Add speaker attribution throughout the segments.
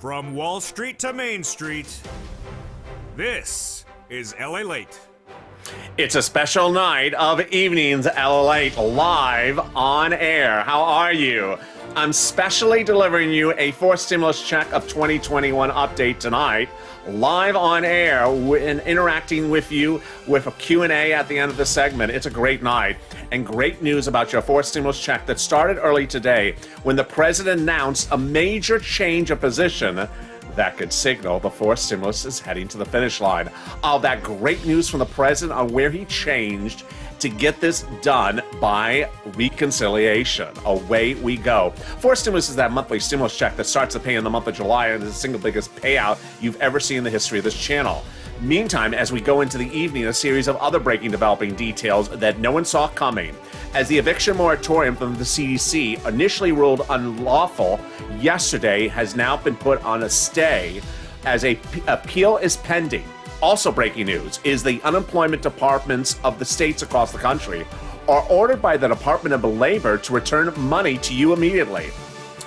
Speaker 1: From Wall Street to Main Street, this is LALATE.
Speaker 2: It's a special night of Evenings LALATE live on air. How are you? I'm specially delivering you a fourth stimulus check of 2021 update tonight, live on air and interacting with you with a Q&A at the end of the segment. It's a great night and great news about your fourth stimulus check that started early today when the president announced a major change of position that could signal the fourth stimulus is heading to the finish line. All that great news from the president on where he changed to get this done by reconciliation. Away we go. Fourth stimulus is that monthly stimulus check that starts to pay in the month of July and is the single biggest payout you've ever seen in the history of this channel. Meantime, as we go into the evening, a series of other breaking developing details that no one saw coming. As the eviction moratorium from the CDC, initially ruled unlawful yesterday, has now been put on a stay as an appeal is pending. Also breaking news is the unemployment departments of the states across the country are ordered by the Department of Labor to return money to you immediately.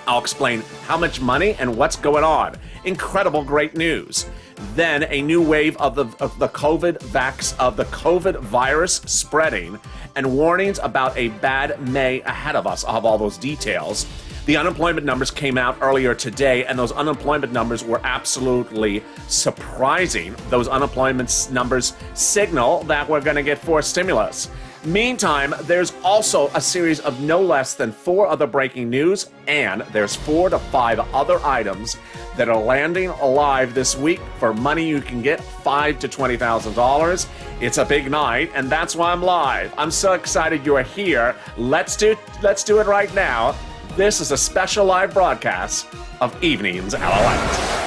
Speaker 2: I'll explain how much money and what's going on. Incredible great news. Then a new wave of the COVID virus spreading and warnings about a bad May ahead of us. I'll have all those details. The unemployment numbers came out earlier today, and those unemployment numbers were absolutely surprising. Those unemployment numbers signal that we're going to get fourth stimulus. Meantime, there's also a series of no less than 4 other breaking news, and there's 4 to 5 other items that are landing alive this week for money you can get $5,000 to $20,000. It's a big night, and that's why I'm live. I'm so excited you're here. Let's do it right now. This is a special live broadcast of Evenings LALATE.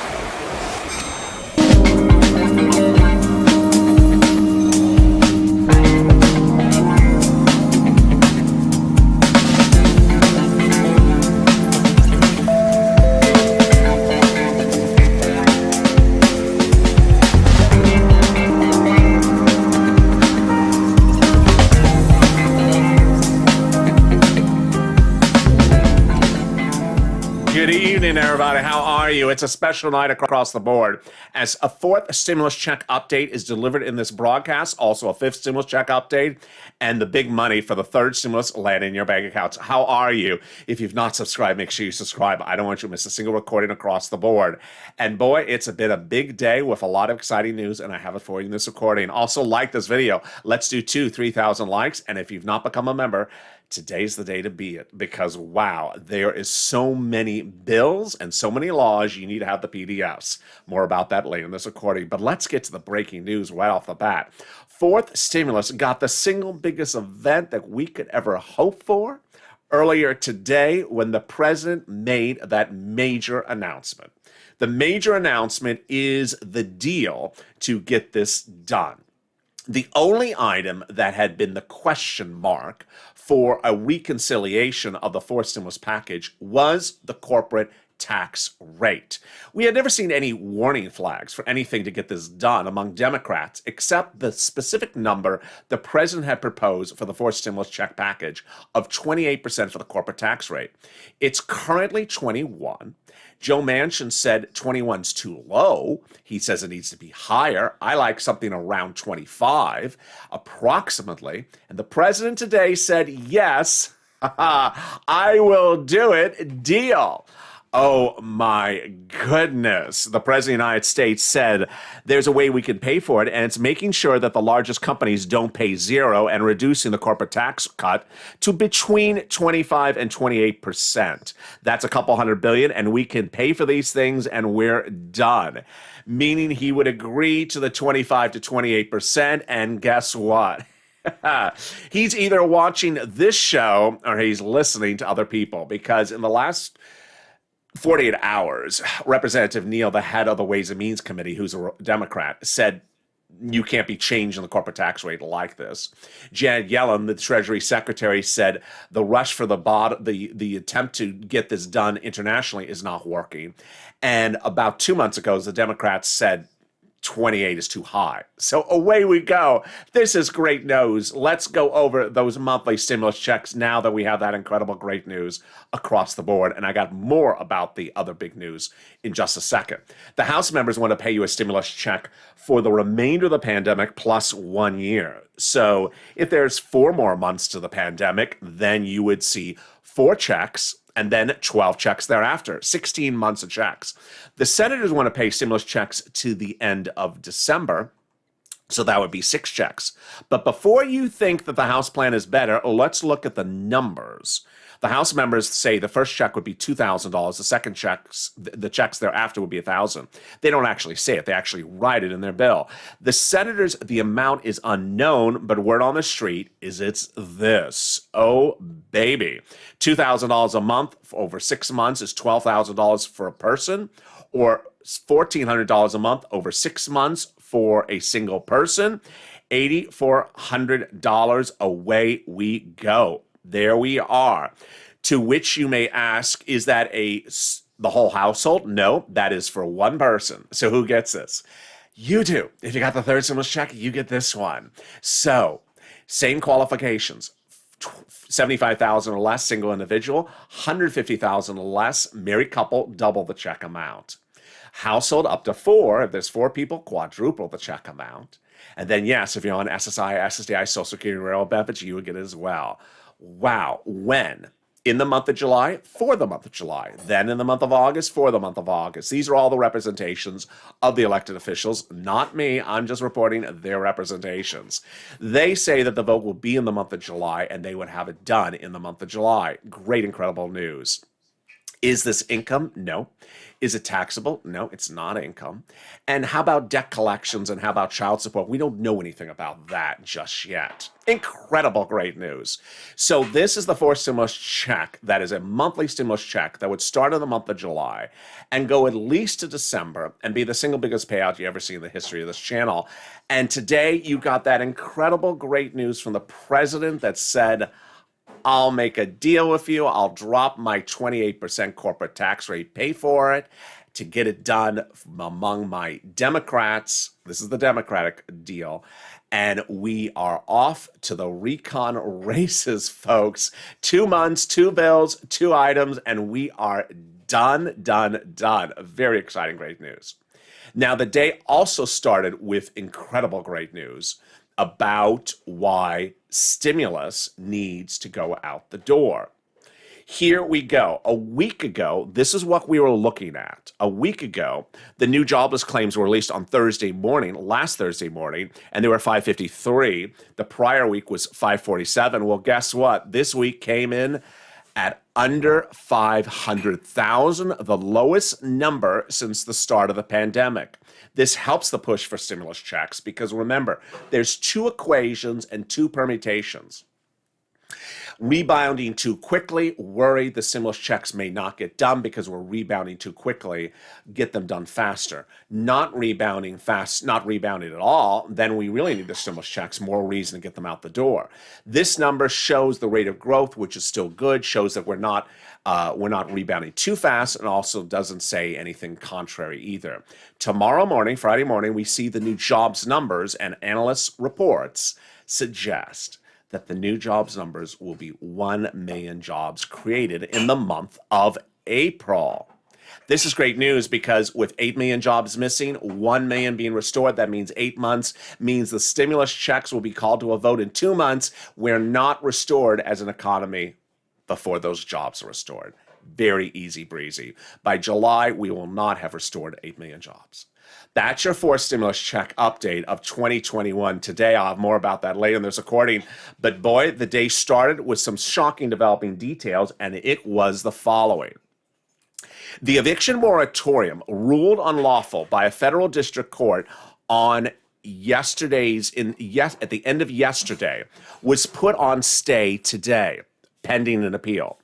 Speaker 2: Good evening, everybody. How are you? It's a special night across the board as a fourth stimulus check update is delivered in this broadcast, also a fifth stimulus check update, and the big money for the third stimulus land in your bank accounts. How are you? If you've not subscribed, make sure you subscribe. I don't want you to miss a single recording across the board. And boy, it's been a big day with a lot of exciting news, and I have it for you in this recording. Also, like this video. Let's do 3,000 likes, and if you've not become a member, today's the day to be it, because wow, there is so many bills and so many laws you need to have the PDFs. More about that later in this recording, but let's get to the breaking news right off the bat. Fourth stimulus got the single biggest event that we could ever hope for earlier today when the president made that major announcement. The major announcement is the deal to get this done. The only item that had been the question mark for a reconciliation of the fourth stimulus package was the corporate tax rate. We had never seen any warning flags for anything to get this done among Democrats, except the specific number the president had proposed for the fourth stimulus check package of 28% for the corporate tax rate. It's currently 21%. Joe Manchin said 21's too low. He says it needs to be higher. I like something around 25, approximately. And the president today said, yes, I will do it. Deal. Oh my goodness. The President of the United States said there's a way we can pay for it, and it's making sure that the largest companies don't pay zero and reducing the corporate tax cut to between 25 and 28%. That's a couple $100 billion, and we can pay for these things and we're done. Meaning he would agree to the 25 to 28%, and guess what? He's either watching this show or he's listening to other people, because in the last 48 hours, Representative Neal, the head of the Ways and Means Committee, who's a Democrat, said you can't be changing the corporate tax rate like this. Janet Yellen, the Treasury Secretary, said the rush for the attempt to get this done internationally is not working. And about 2 months ago, the Democrats said 28 is too high. So away we go. This is great news. Let's go over those monthly stimulus checks now that we have that incredible great news across the board. And I got more about the other big news in just a second. The House members want to pay you a stimulus check for the remainder of the pandemic plus 1 year. So if there's 4 more months to the pandemic, then you would see 4 checks and then 12 checks thereafter, 16 months of checks. The senators want to pay stimulus checks to the end of December, so that would be 6 checks. But before you think that the House plan is better, let's look at the numbers. The House members say the first check would be $2,000. The second checks, the checks thereafter would be $1,000. They don't actually say it. They actually write it in their bill. The senators, the amount is unknown, but word on the street is it's this. Oh, baby. $2,000 a month over 6 months is $12,000 for a person, or $1,400 a month over 6 months for a single person. $8,400 away we go. There we are. To which you may ask, is that the whole household? No, that is for one person. So who gets this? You do. If you got the third stimulus check, you get this one. So same qualifications. $75,000 or less, single individual. $150,000 or less, married couple, double the check amount. Household up to 4. If there's 4 people, quadruple the check amount. And then, yes, if you're on SSI, SSDI, Social Security, and Railroad benefits, you would get it as well. Wow. When? In the month of July, for the month of July. Then in the month of August, for the month of August. These are all the representations of the elected officials, not me. I'm just reporting their representations. They say that the vote will be in the month of July, and they would have it done in the month of July. Great, incredible news. Is this income? No. Is it taxable? No, it's not income. And how about debt collections and how about child support? We don't know anything about that just yet. Incredible great news. So this is the 4th stimulus check that is a monthly stimulus check that would start in the month of July and go at least to December and be the single biggest payout you ever see in the history of this channel. And today you got that incredible great news from the president that said, I'll make a deal with you. I'll drop my 28% corporate tax rate, pay for it to get it done among my Democrats. This is the Democratic deal. And we are off to the recon races, folks. 2 months, 2 bills, 2 items, and we are done. Very exciting, great news. Now, the day also started with incredible great news about why stimulus needs to go out the door. Here we go. A week ago, this is what we were looking at. A week ago, the new jobless claims were released on last Thursday morning, and they were 553. The prior week was 547. Well, guess what? This week came in at under 500,000, the lowest number since the start of the pandemic. This helps the push for stimulus checks because remember, there's 2 equations and 2 permutations. Rebounding too quickly, worried the stimulus checks may not get done because we're rebounding too quickly, get them done faster. Not rebounding fast, not rebounding at all, then we really need the stimulus checks, more reason to get them out the door. This number shows the rate of growth, which is still good, shows that we're not rebounding too fast, and also doesn't say anything contrary either. Tomorrow morning, Friday morning, we see the new jobs numbers, and analysts' reports suggest that the new jobs numbers will be 1 million jobs created in the month of April. This is great news because with 8 million jobs missing, 1 million being restored, that means 8 months, means the stimulus checks will be called to a vote in 2 months. We're not restored as an economy before those jobs are restored. Very easy breezy. By July, we will not have restored 8 million jobs. That's your 4th stimulus check update of 2021. Today, I'll have more about that later in this recording. But boy, the day started with some shocking developing details, and it was the following. The eviction moratorium ruled unlawful by a federal district court on at the end of yesterday was put on stay today, pending an appeal.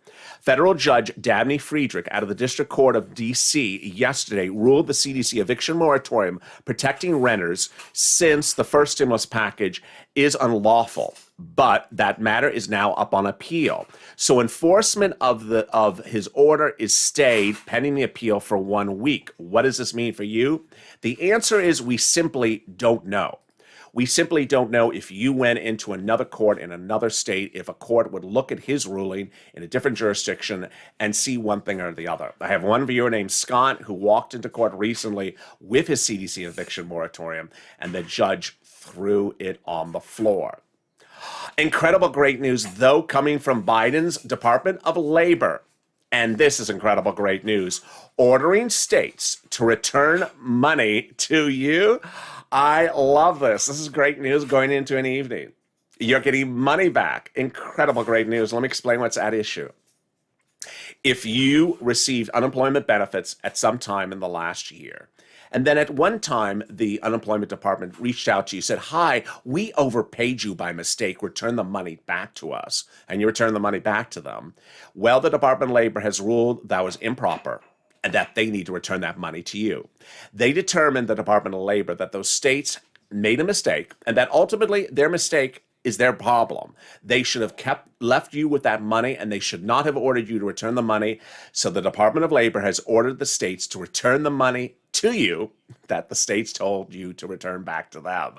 Speaker 2: Federal Judge Dabney Friedrich out of the District Court of D.C. yesterday ruled the CDC eviction moratorium protecting renters since the first stimulus package is unlawful. But that matter is now up on appeal. So enforcement of his order is stayed pending the appeal for 1 week. What does this mean for you? The answer is we simply don't know. We simply don't know if you went into another court in another state, if a court would look at his ruling in a different jurisdiction and see one thing or the other. I have one viewer named Scott who walked into court recently with his CDC eviction moratorium, and the judge threw it on the floor. Incredible great news, though, coming from Biden's Department of Labor. And this is incredible great news. Ordering states to return money to you. I love this. This is great news going into an evening. You're getting money back. Incredible great news. Let me explain what's at issue. If you received unemployment benefits at some time in the last year, and then at one time, the unemployment department reached out to you, said, hi, we overpaid you by mistake, return the money back to us, and you return the money back to them. Well, the Department of Labor has ruled that was improper and that they need to return that money to you. They determined, the Department of Labor, that those states made a mistake and that ultimately their mistake is their problem. They should have left you with that money, and they should not have ordered you to return the money. So the Department of Labor has ordered the states to return the money to you that the states told you to return back to them.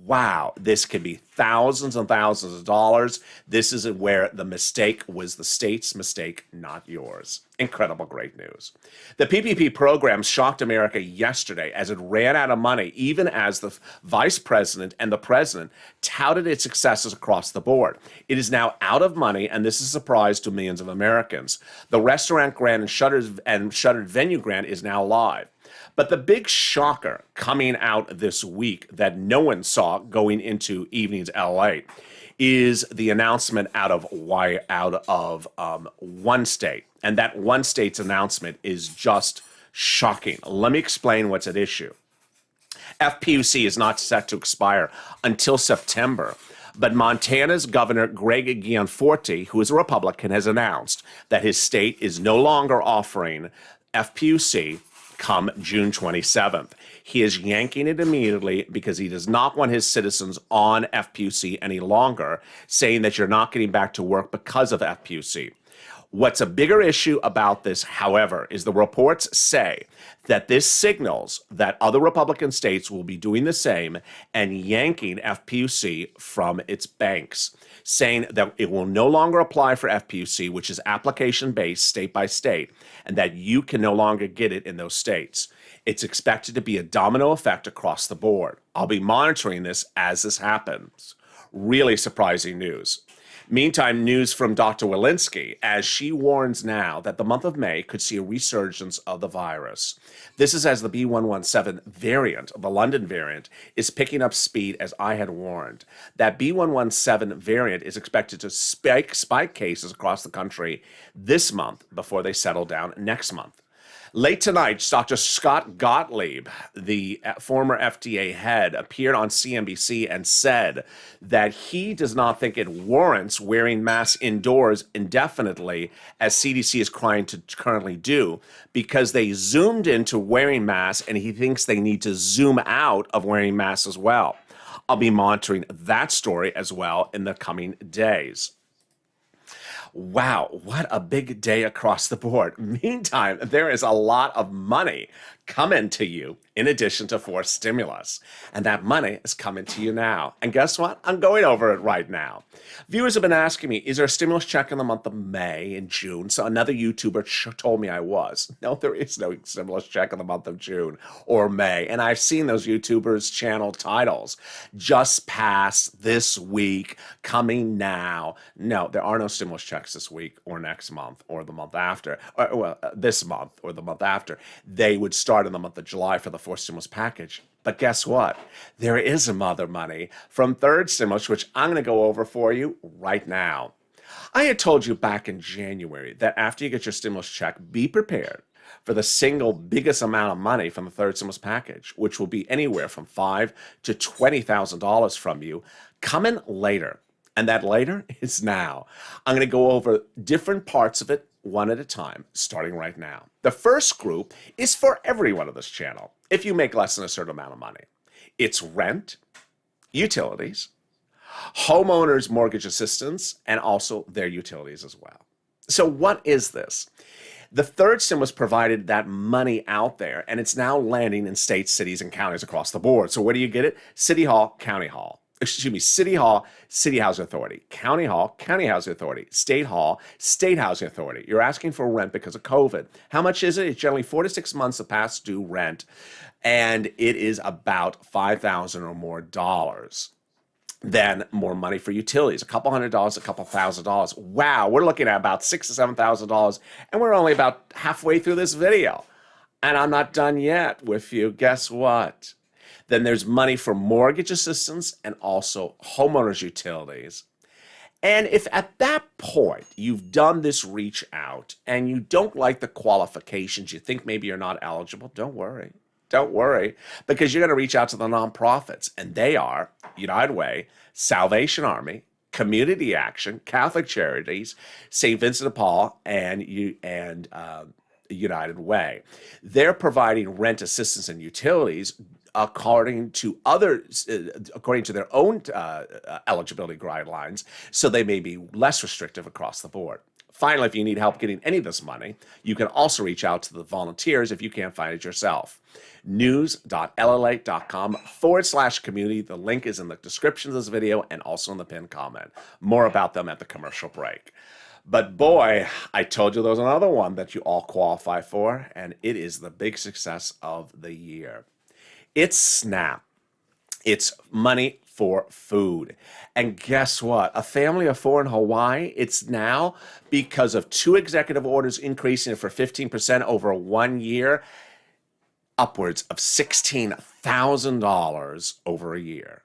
Speaker 2: Wow, this could be thousands and thousands of dollars. This is where the mistake was the state's mistake, not yours. Incredible great news. The PPP program shocked America yesterday as it ran out of money, even as the vice president and the president touted its successes across the board. It is now out of money, and this is a surprise to millions of Americans. The restaurant grant and shuttered venue grant is now live. But the big shocker coming out this week that no one saw going into evening's LA is the announcement out of one state. And that one state's announcement is just shocking. Let me explain what's at issue. FPUC is not set to expire until September. But Montana's Governor Greg Gianforte, who is a Republican, has announced that his state is no longer offering FPUC come June 27th. He is yanking it immediately because he does not want his citizens on FPUC any longer, saying that you're not getting back to work because of FPUC. What's a bigger issue about this, however, is the reports say that this signals that other Republican states will be doing the same and yanking FPUC from its banks, saying that it will no longer apply for FPUC, which is application-based state by state, and that you can no longer get it in those states. It's expected to be a domino effect across the board. I'll be monitoring this as this happens. Really surprising news. Meantime, news from Dr. Walensky, as she warns now that the month of May could see a resurgence of the virus. This is as the B117 variant, the London variant, is picking up speed, as I had warned. That B117 variant is expected to spike cases across the country this month before they settle down next month. Late tonight, Dr. Scott Gottlieb, the former FDA head, appeared on CNBC and said that he does not think it warrants wearing masks indoors indefinitely, as CDC is trying to currently do, because they zoomed into wearing masks, and he thinks they need to zoom out of wearing masks as well. I'll be monitoring that story as well in the coming days. Wow, what a big day across the board. Meantime, there is a lot of money coming to you in addition to forced stimulus. And that money is coming to you now. And guess what? I'm going over it right now. Viewers have been asking me, is there a stimulus check in the month of May and June? So another YouTuber told me I was. No, there is no stimulus check in the month of June or May. And I've seen those YouTubers' channel titles. Just past, this week, coming now. No, there are no stimulus checks this week or next month or the month after. This month or the month after. They would start in the month of July for the fourth stimulus package. But guess what? There is some other money from third stimulus, which I'm going to go over for you right now. I had told you back in January that after you get your stimulus check, be prepared for the single biggest amount of money from the third stimulus package, which will be anywhere from $5,000 to $20,000 from you, coming later. And that later is now. I'm going to go over different parts of it one at a time, starting right now. The first group is for everyone on this channel, if you make less than a certain amount of money. It's rent, utilities, homeowners' mortgage assistance, and also their utilities as well. So what is this? The third stimulus provided that money out there, and it's now landing in states, cities, and counties across the board. So where do you get it? City Hall, County Hall. Excuse me, City Hall, City Housing Authority. County Hall, County Housing Authority. State Hall, State Housing Authority. You're asking for rent because of COVID. How much is it? It's generally 4 to 6 months of past due rent, and it is about $5,000 or more dollars. Then more money for utilities, a couple $100, a couple $1,000. Wow, we're looking at about $6,000 to $7,000, and we're only about halfway through this video. And I'm not done yet with you. Guess what? Then there's money for mortgage assistance and also homeowners' utilities. And if at that point you've done this reach out and you don't like the qualifications, you think maybe you're not eligible, don't worry. Don't worry, because you're going to reach out to the nonprofits, and they are United Way, Salvation Army, Community Action, Catholic Charities, St. Vincent de Paul, and United Way. They're providing rent assistance and utilities according to their own eligibility guidelines, so they may be less restrictive across the board. Finally, if you need help getting any of this money, you can also reach out to the volunteers if you can't find it yourself. news.lalate.com/community. The link is in the description of this video and also in the pinned comment. More about them at the commercial break. But boy, I told you there was another one that you all qualify for, and it is the big success of the year. It's SNAP. It's money for food. And guess what? A family of 4 in Hawaii, it's now, because of 2 executive orders increasing it for 15% over 1 year, upwards of $16,000 over a year.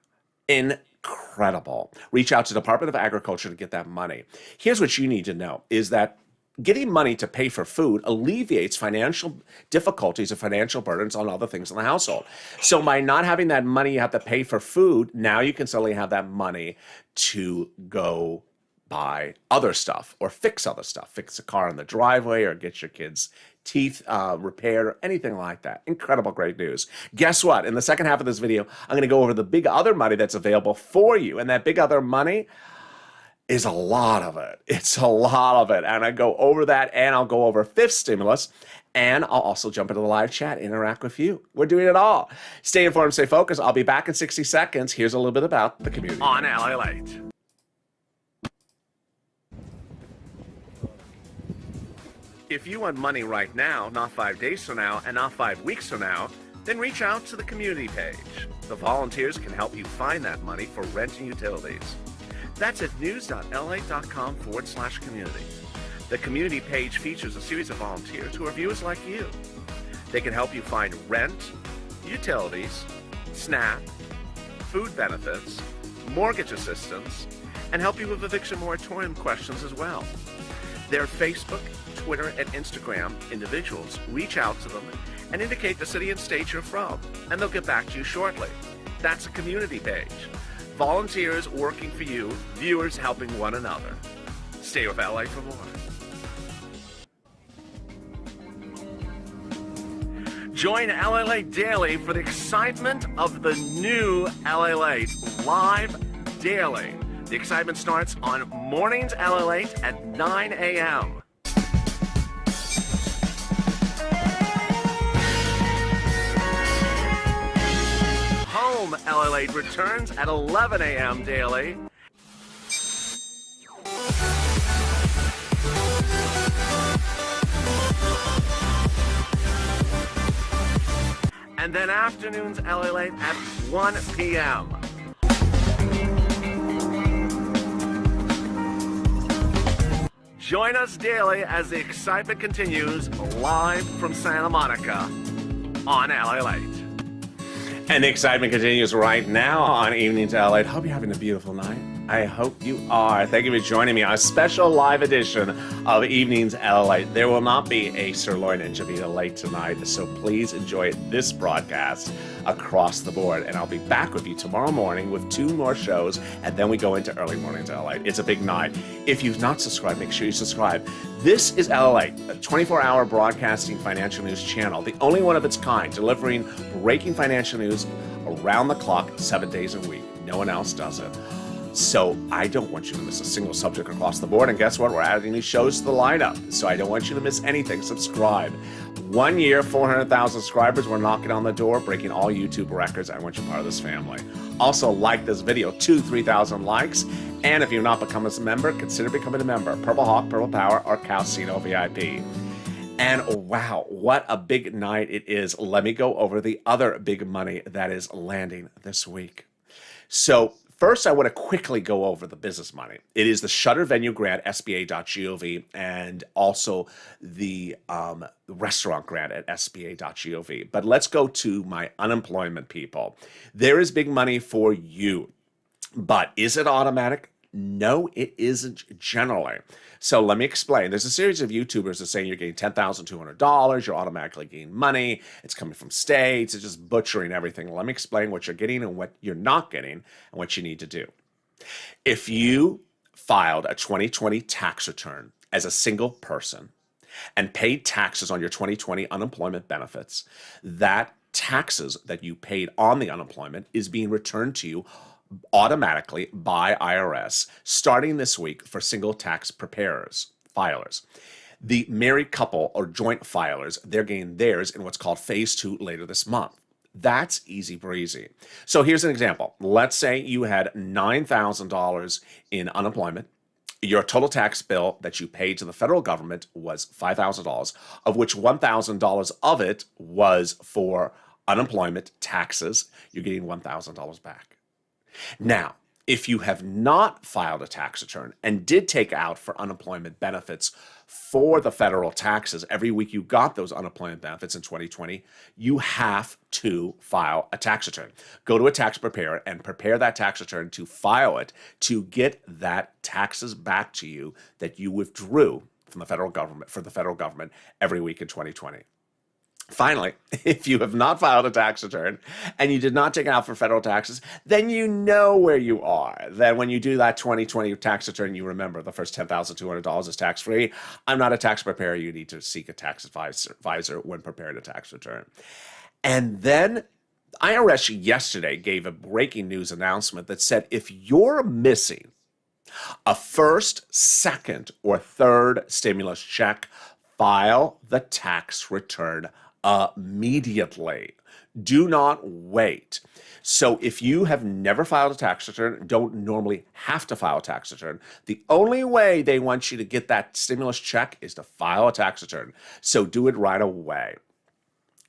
Speaker 2: Incredible. Reach out to the Department of Agriculture to get that money. Here's what you need to know, is that getting money to pay for food alleviates financial difficulties and financial burdens on other things in the household. So by not having that money you have to pay for food, now you can suddenly have that money to go buy other stuff or fix other stuff. Fix a car in the driveway or get your kids' teeth repaired or anything like that. Incredible, great news. Guess what? In the second half of this video, I'm going to go over the big other money that's available for you. And that big other money is a lot of it. It's a lot of it. And I go over that, and I'll go over fifth stimulus, and I'll also jump into the live chat, interact with you. We're doing it all. Stay informed, stay focused. I'll be back in 60 seconds. Here's a little bit about the community. On LALATE. If you want money right now, not 5 days from now, and not 5 weeks from now, then reach out to the community page. The volunteers can help you find that money for rent and utilities. That's at news.lalate.com/community. The community page features a series of volunteers who are viewers like you. They can help you find rent, utilities, SNAP, food benefits, mortgage assistance, and help you with eviction moratorium questions as well. Their Facebook, Twitter, and Instagram individuals reach out to them and indicate the city and state you're from, and they'll get back to you shortly. That's a community page. Volunteers working for you, viewers helping one another. Stay with LA for more. Join LALATE daily for the excitement of the new LALATE live daily. The excitement starts on mornings LALATE at 9 a.m. Home LALATE returns at 11 a.m. daily. And then afternoons LALATE at 1 p.m. Join us daily as the excitement continues live from Santa Monica on LALATE. And the excitement continues right now on Evenings LALATE. Hope you're having a beautiful night. I hope you are. Thank you for joining me on a special live edition of Evenings LALATE. There will not be a sirloin and Javita late tonight, so please enjoy this broadcast across the board. And I'll be back with you tomorrow morning with 2 more shows, and then we go into early mornings LALATE. It's a big night. If you've not subscribed, make sure you subscribe. This is LALATE, a 24-hour broadcasting financial news channel, the only one of its kind, delivering breaking financial news around the clock, 7 days a week. No one else does it. So I don't want you to miss a single subject across the board. And guess what? We're adding these shows to the lineup. So I don't want you to miss anything. Subscribe. 1 year, 400,000 subscribers. We're knocking on the door, breaking all YouTube records. I want you part of this family. Also, like this video, 3,000 likes. And if you've not become a member, consider becoming a member. Purple Hawk, Purple Power, or Calcino VIP. And wow, what a big night it is. Let me go over the other big money that is landing this week. So first, I want to quickly go over the business money. It is the Shutter Venue Grant, SBA.gov, and also the restaurant grant at SBA.gov. But let's go to my unemployment people. There is big money for you, but is it automatic? No, it isn't generally. So let me explain. There's a series of YouTubers that say you're getting $10,200, you're automatically getting money, it's coming from states, it's just butchering everything. Let me explain what you're getting and what you're not getting and what you need to do. If you filed a 2020 tax return as a single person and paid taxes on your 2020 unemployment benefits, that taxes that you paid on the unemployment is being returned to you automatically by IRS starting this week for single tax filers. The married couple or joint filers, they're getting theirs in what's called phase 2 later this month. That's easy breezy. So here's an example. Let's say you had $9,000 in unemployment. Your total tax bill that you paid to the federal government was $5,000, of which $1,000 of it was for unemployment taxes. You're getting $1,000 back. Now, if you have not filed a tax return and did take out for unemployment benefits for the federal taxes every week you got those unemployment benefits in 2020, you have to file a tax return. Go to a tax preparer and prepare that tax return to file it to get that taxes back to you that you withdrew from the federal government for the federal government every week in 2020. Finally, if you have not filed a tax return and you did not take out for federal taxes, then you know where you are. Then when you do that 2020 tax return, you remember the first $10,200 is tax-free. I'm not a tax preparer. You need to seek a tax advisor when preparing a tax return. And then IRS yesterday gave a breaking news announcement that said if you're missing a first, second, or third stimulus check, file the tax return immediately. Do not wait. So if you have never filed a tax return, don't normally have to file a tax return, the only way they want you to get that stimulus check is to file a tax return. So do it right away.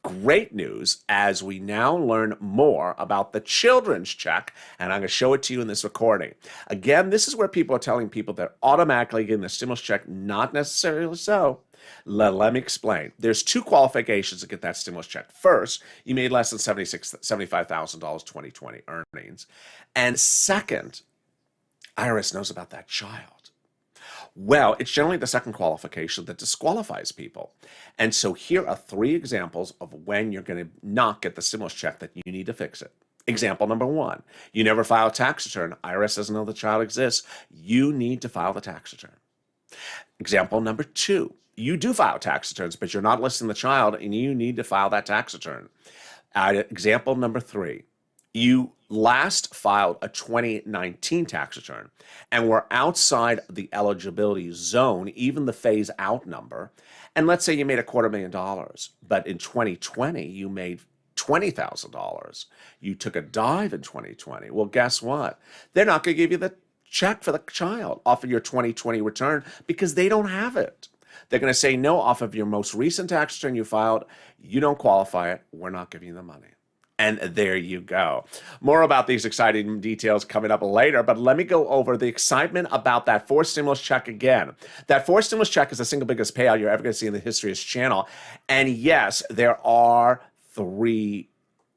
Speaker 2: Great news as we now learn more about the children's check, and I'm going to show it to you in this recording. Again, this is where people are telling people they're automatically getting the stimulus check, not necessarily so. Let me explain. There's 2 qualifications to get that stimulus check. First, you made less than $75,000 2020 earnings. And second, IRS knows about that child. Well, it's generally the second qualification that disqualifies people. And so here are 3 examples of when you're going to not get the stimulus check that you need to fix it. Example number 1, you never file a tax return. IRS doesn't know the child exists. You need to file the tax return. Example number 2, you do file tax returns, but you're not listing the child, and you need to file that tax return. Example number 3, you last filed a 2019 tax return and were outside the eligibility zone, even the phase out number. And let's say you made $250,000, but in 2020, you made $20,000. You took a dive in 2020. Well, guess what? They're not going to give you the check for the child off of your 2020 return because they don't have it. They're going to say, no, off of your most recent tax return you filed, you don't qualify it. We're not giving you the money. And there you go. More about these exciting details coming up later, but let me go over the excitement about that 4th stimulus check again. That 4th stimulus check is the single biggest payout you're ever going to see in the history of this channel. And yes, there are 3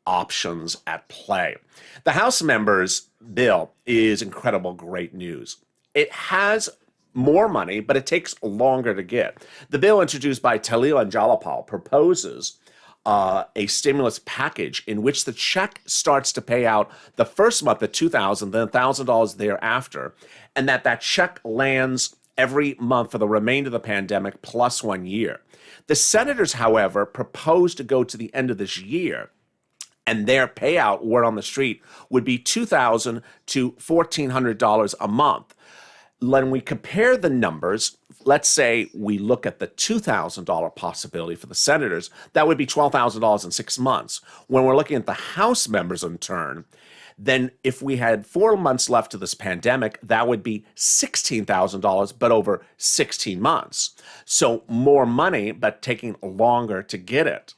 Speaker 2: options at play. The House members bill is incredible, great news. It has more money, but it takes longer to get. The bill introduced by Talil and Jalapal proposes a stimulus package in which the check starts to pay out the first month at $2,000, then $1,000 thereafter, and that check lands every month for the remainder of the pandemic plus 1 year. The senators, however, proposed to go to the end of this year, and their payout, word on the street, would be $2,000 to $1,400 a month. When we compare the numbers, let's say we look at the $2,000 possibility for the senators, that would be $12,000 in 6 months. When we're looking at the House members in turn, then if we had 4 months left of this pandemic, that would be $16,000, but over 16 months. So more money, but taking longer to get it.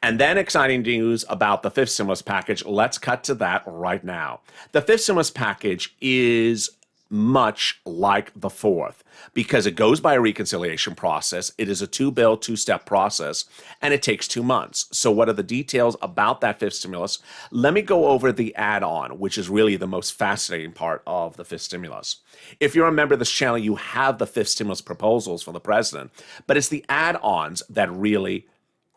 Speaker 2: And then exciting news about the fifth stimulus package. Let's cut to that right now. The fifth stimulus package is much like the fourth because it goes by a reconciliation process. It is a two-bill, two-step process, and it takes 2 months. So what are the details about that fifth stimulus? Let me go over the add-on, which is really the most fascinating part of the fifth stimulus. If you're a member of this channel, you have the fifth stimulus proposals for the president, but it's the add-ons that really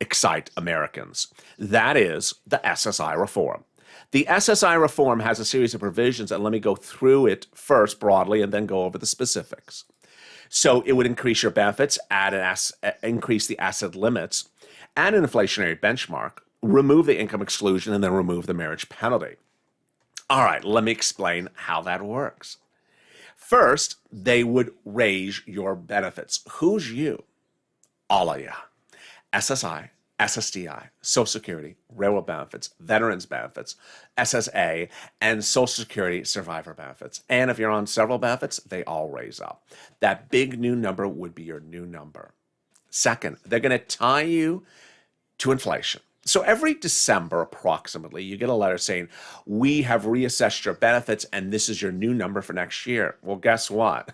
Speaker 2: excite Americans. That is the SSI reform. The SSI reform has a series of provisions, and let me go through it first broadly and then go over the specifics. So it would increase your benefits, increase the asset limits, add an inflationary benchmark, remove the income exclusion, and then remove the marriage penalty. All right, let me explain how that works. First, they would raise your benefits. Who's you? All of you. SSI, SSDI, Social Security, Railroad benefits, Veterans benefits, SSA, and Social Security survivor benefits. And if you're on several benefits, they all raise up. That big new number would be your new number. Second, they're going to tie you to inflation. So every December, approximately, you get a letter saying, we have reassessed your benefits and this is your new number for next year. Well, guess what?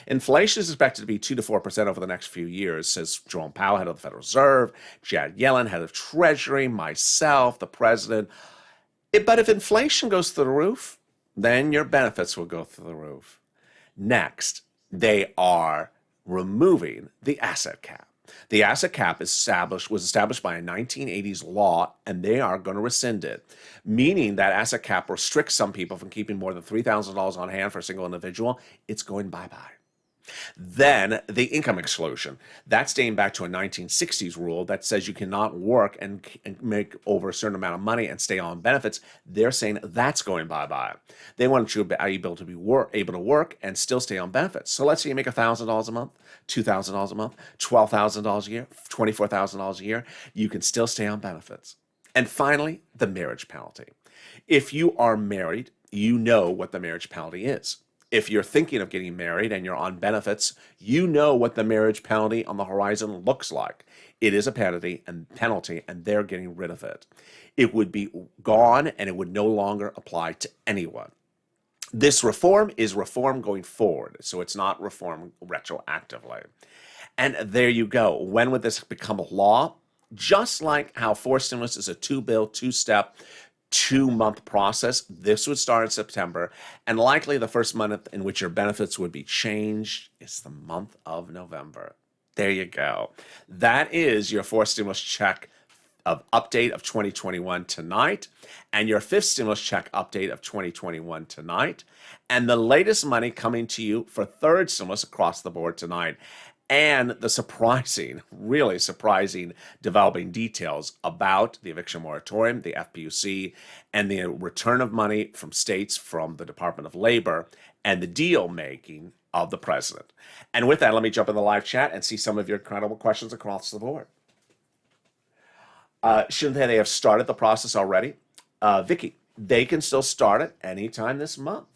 Speaker 2: Inflation is expected to be 2 to 4% over the next few years, says Jerome Powell, head of the Federal Reserve, Janet Yellen, head of Treasury, myself, the president. But if inflation goes through the roof, then your benefits will go through the roof. Next, they are removing the asset cap. The asset cap was established by a 1980s law, and they are going to rescind it, meaning that asset cap restricts some people from keeping more than $3,000 on hand for a single individual. It's going bye-bye. Then the income exclusion. That's dating back to a 1960s rule that says you cannot work and make over a certain amount of money and stay on benefits. They're saying that's going bye-bye. They want you to be able to work and still stay on benefits. So let's say you make $1,000 a month, $2,000 a month, $12,000 a year, $24,000 a year. You can still stay on benefits. And finally, the marriage penalty. If you are married, you know what the marriage penalty is. If you're thinking of getting married and you're on benefits, you know what the marriage penalty on the horizon looks like. It is a penalty, and they're getting rid of it. It would be gone, and it would no longer apply to anyone. This reform is reform going forward, so it's not reform retroactively. And there you go. When would this become a law? Just like how forced stimulus is a two-bill, two-step, 2-month process, this would start in September, and likely the first month in which your benefits would be changed is the month of November. There you go. That is your fourth stimulus check update of 2021 tonight, and your fifth stimulus check update of 2021 tonight, and the latest money coming to you for third stimulus across the board tonight. And the surprising, really surprising developing details about the eviction moratorium, the FPUC, and the return of money from states from the Department of Labor, and the deal making of the president. And with that, let me jump in the live chat and see some of your incredible questions across the board. Shouldn't they have started the process already? Vicky, they can still start it anytime this month.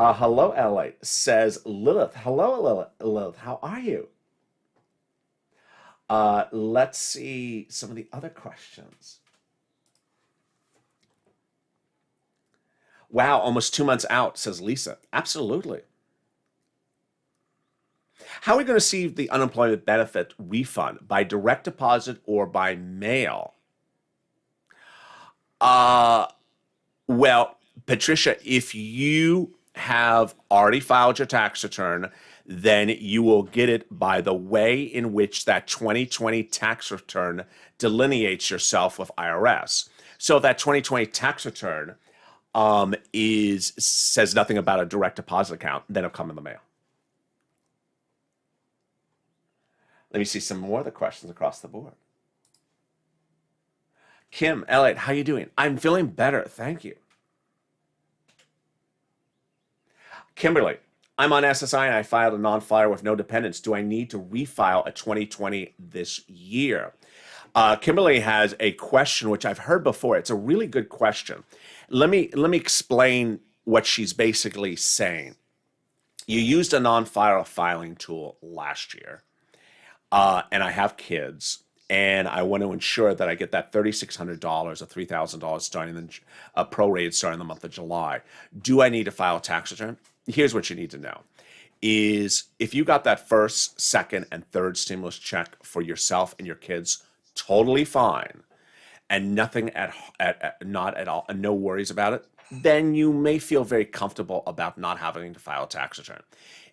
Speaker 2: Hello, LA, says Lilith. Hello, Lilith. How are you? Let's see some of the other questions. Wow, almost 2 months out, says Lisa. Absolutely. How are we going to receive the unemployment benefit refund? By direct deposit or by mail? Well, Patricia, if you have already filed your tax return, then you will get it by the way in which that 2020 tax return delineates yourself with IRS. So if that 2020 tax return is says nothing about a direct deposit account, then it'll come in the mail. Let me see some more of the questions across the board. Kim, Elliot, how you doing? I'm feeling better, thank you. Kimberly, I'm on SSI and I filed a non-filer with no dependents. Do I need to refile a 2020 this year? Kimberly has a question which I've heard before. It's a really good question. Let me explain what she's basically saying. You used a non-filer filing tool last year, and I have kids, and I want to ensure that I get that $3,600 or $3,000 starting prorated starting the month of July. Do I need to file a tax return? Here's what you need to know. Is if you got that first, second, and third stimulus check for yourself and your kids, totally fine, and nothing not at all, and no worries about it, then you may feel very comfortable about not having to file a tax return.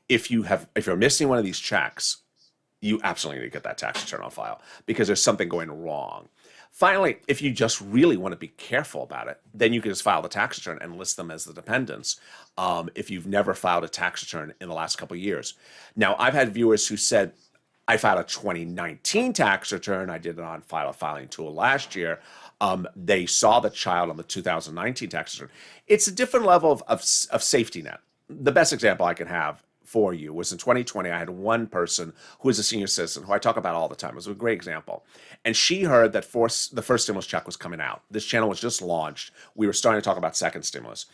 Speaker 2: If you're missing one of these checks, you absolutely need to get that tax return on file because there's something going wrong. Finally, if you just really want to be careful about it, then you can just file the tax return and list them as the dependents if you've never filed a tax return in the last couple of years. Now, I've had viewers who said, I filed a 2019 tax return. I did it on file a filing tool last year. They saw the child on the 2019 tax return. It's a different level of safety net. The best example I can have for you was in 2020, I had one person who was a senior citizen who I talk about all the time. It was a great example. And she heard that the first stimulus check was coming out. This channel was just launched. We were starting to talk about second stimulus.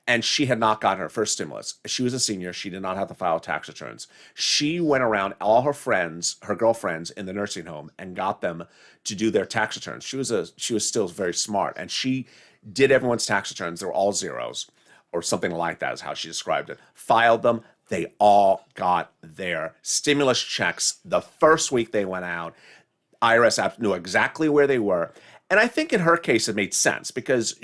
Speaker 2: And she had not gotten her first stimulus. She was a senior. She did not have to file tax returns. She went around all her friends, her girlfriends in the nursing home and got them to do their tax returns. She was still very smart. And she did everyone's tax returns. They were all zeros or something like that is how she described it. Filed them. They all got their stimulus checks the first week they went out. IRS knew exactly where they were. And I think in her case, it made sense because,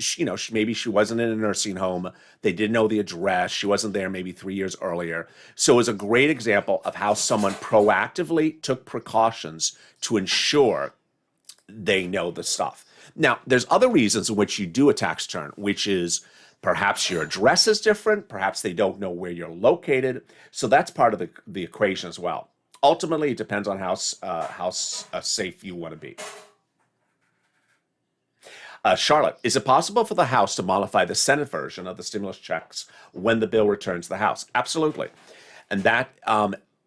Speaker 2: maybe she wasn't in a nursing home. They didn't know the address. She wasn't there maybe 3 years earlier. So it was a great example of how someone proactively took precautions to ensure they know the stuff. Now, there's other reasons in which you do a tax return, which is perhaps your address is different. Perhaps they don't know where you're located. So that's part of the equation as well. Ultimately, it depends on how safe you want to be. Charlotte, is it possible for the House to modify the Senate version of the stimulus checks when the bill returns to the House? Absolutely. And that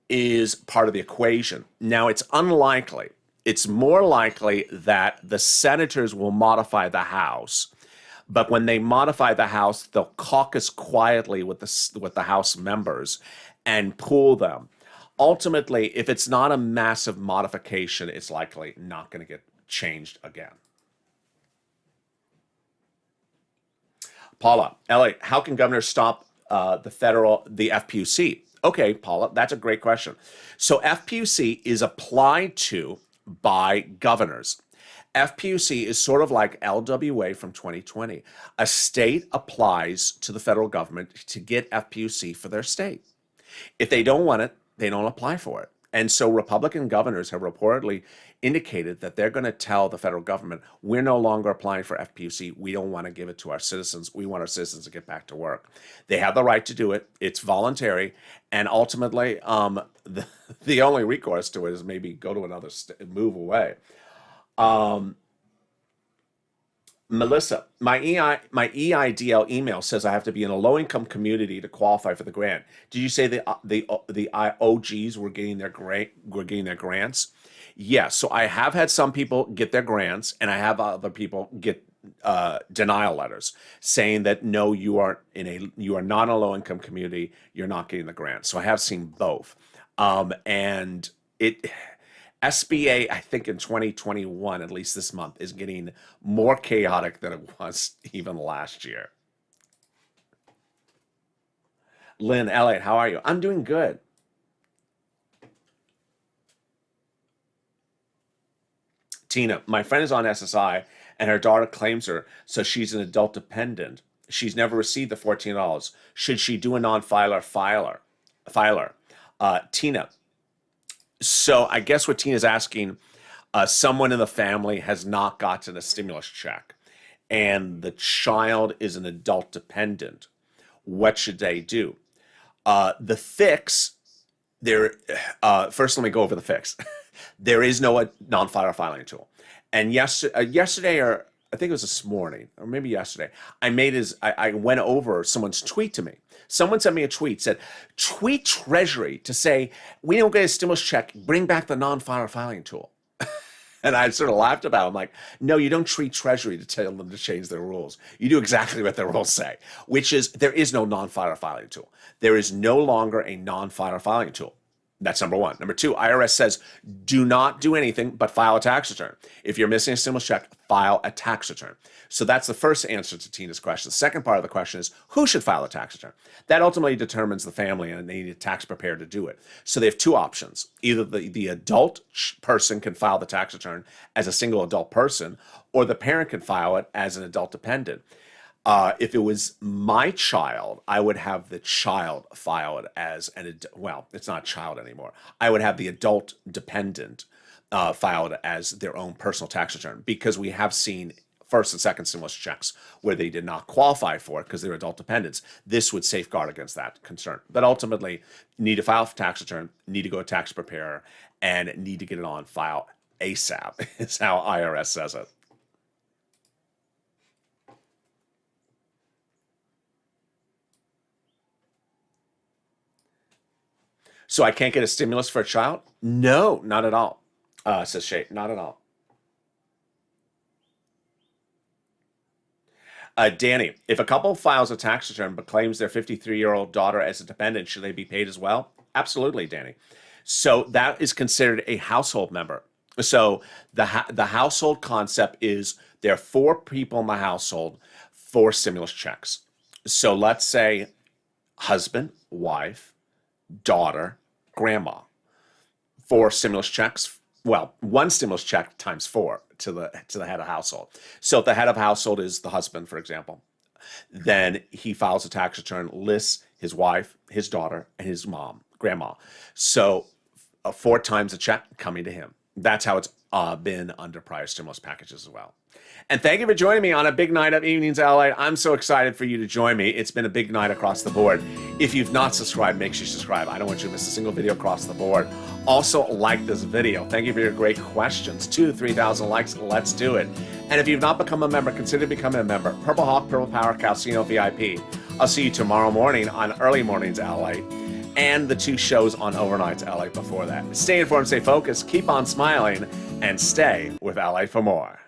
Speaker 2: is part of the equation. Now, it's unlikely. It's more likely that the senators will modify the House. But when they modify the House, they'll caucus quietly with the House members and pool them. Ultimately, if it's not a massive modification, it's likely not going to get changed again. Paula, LA, how can governors stop the FPUC? Okay, Paula, that's a great question. So FPUC is applied to by governors. FPUC is sort of like LWA from 2020. A state applies to the federal government to get FPUC for their state. If they don't want it, they don't apply for it. And so Republican governors have reportedly indicated that they're going to tell the federal government, we're no longer applying for FPUC. We don't want to give it to our citizens. We want our citizens to get back to work. They have the right to do it. It's voluntary. And ultimately, the only recourse to it is maybe go to another move away. Melissa, my EIDL email says I have to be in a low-income community to qualify for the grant. Did you say the OGs were getting their grants? Yes. So I have had some people get their grants, and I have other people get denial letters saying that no, you are not in a low-income community. You're not getting the grant. So I have seen both, and it. SBA, I think in 2021, at least this month, is getting more chaotic than it was even last year. Lynn, Elliot, how are you? I'm doing good. Tina, my friend is on SSI and her daughter claims her, so she's an adult dependent. She's never received the $14. Should she do a non-filer filer? Tina. So I guess what Tina's asking, someone in the family has not gotten a stimulus check and the child is an adult dependent. What should they do? The fix, first let me go over the fix. There is no non-filer filing tool. And yesterday, or I think it was this morning, or maybe yesterday, I went over someone's tweet to me. Someone sent me a tweet, said, tweet Treasury to say, we don't get a stimulus check, bring back the non-filer filing tool. And I sort of laughed about it. I'm like, no, you don't treat Treasury to tell them to change their rules. You do exactly what their rules say, which is there is no non-filer filing tool. There is no longer a non-filer filing tool. That's number one. Number two, IRS says do not do anything but file a tax return. If you're missing a stimulus check, file a tax return. So that's the first answer to Tina's question. The second part of the question is who should file a tax return? That ultimately determines the family, and they need a tax preparer to do it. So they have two options. Either the adult person can file the tax return as a single adult person, or the parent can file it as an adult dependent. If it was my child, I would have the child file it as well, it's not a child anymore. I would have the adult dependent file it as their own personal tax return, because we have seen first and second stimulus checks where they did not qualify for it because they were adult dependents. This would safeguard against that concern. But ultimately, need to file for tax return, need to go to tax preparer, and need to get it on file ASAP is how IRS says it. So I can't get a stimulus for a child? No, not at all, says Shay. Not at all. Danny, if a couple files a tax return but claims their 53-year-old daughter as a dependent, should they be paid as well? Absolutely, Danny. So that is considered a household member. So the household concept is there are 4 people in the household, 4 stimulus checks. So let's say husband, wife, daughter, grandma. 4 stimulus checks. Well, 1 stimulus check times 4 to the head of household. So if the head of household is the husband, for example, then he files a tax return, lists his wife, his daughter, and his mom, grandma. So 4 times a check coming to him. That's how it's been under prior stimulus packages as well. And thank you for joining me on a big night of Evenings LA. I'm so excited for you to join me. It's been a big night across the board. If you've not subscribed, make sure you subscribe. I don't want you to miss a single video across the board. Also, like this video. Thank you for your great questions. 2,000 to 3,000 likes. Let's do it. And if you've not become a member, consider becoming a member. Purple Hawk, Purple Power, Calcino VIP. I'll see you tomorrow morning on Early Mornings LA and the 2 shows on Overnights LA before that. Stay informed, stay focused, keep on smiling, and stay with LA for more.